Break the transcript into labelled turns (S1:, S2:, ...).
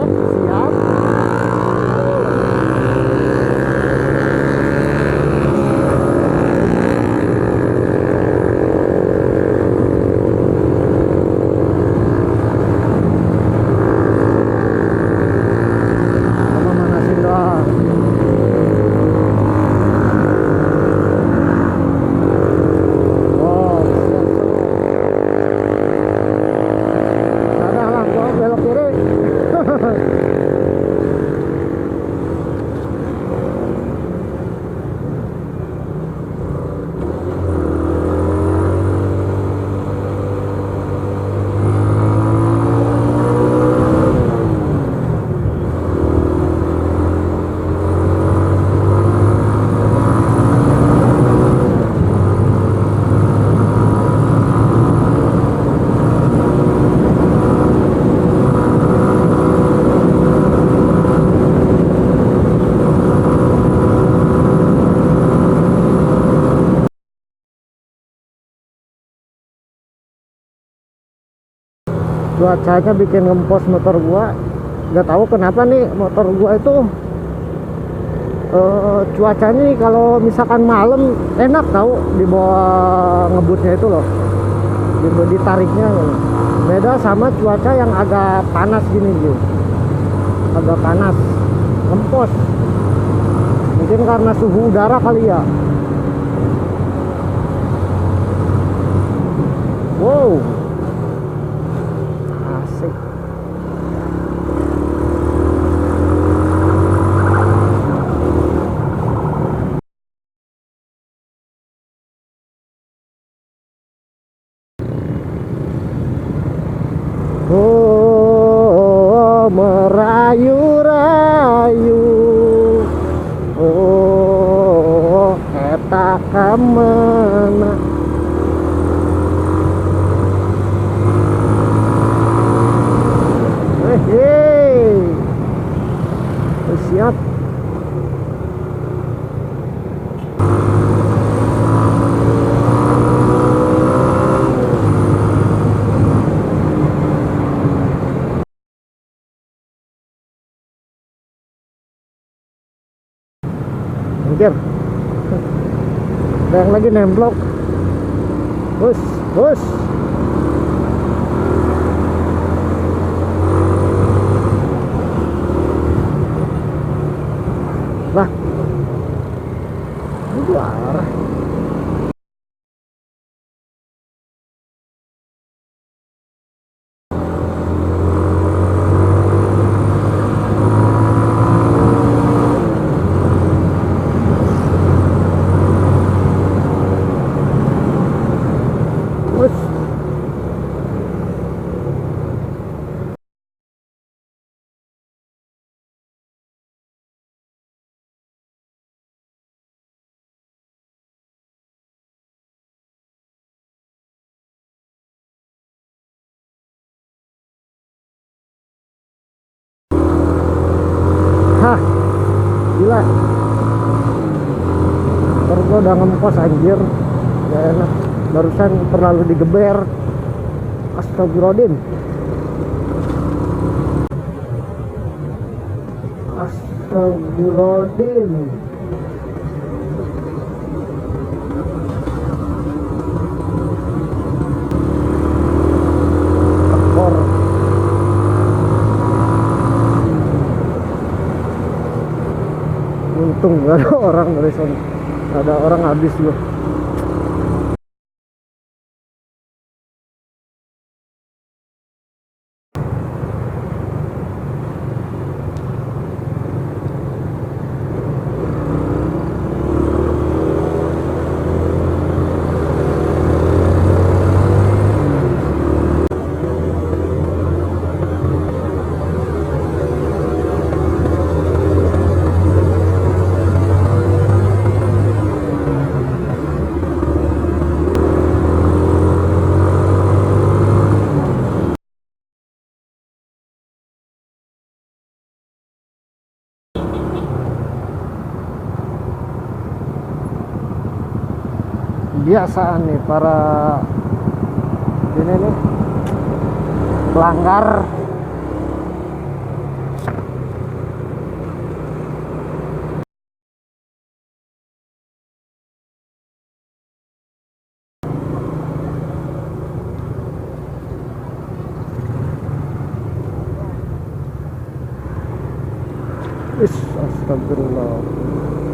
S1: Siap. Pemanasin doang. Oh, siap. Ada lah, gua belok kiri. Cuacanya bikin ngempos motor gua. Nggak tahu kenapa nih motor gua itu cuacanya nih kalau misalkan malam enak tahu dibawa ngebutnya itu loh, ditariknya beda sama cuaca yang agak panas gini gitu, agak panas ngempos, mungkin karena suhu udara kali ya. Wow, asik. Oh, merayu-rayu, oh eta kamana. Hei, siap. Anjir, ada yang lagi nemblok. Bus, bus. Lah, ini dua arah. Bus. Hah, gila. Ntar gua udah ngempos anjir, gak enak. Barusan terlalu digeber. Astagfirullahaladzim. Astagfirullahaladzim. Tekor. Untung gak ada orang dari sana. Ada orang habis loh. Biasaan nih para ini nih pelanggar Is, astagfirullah.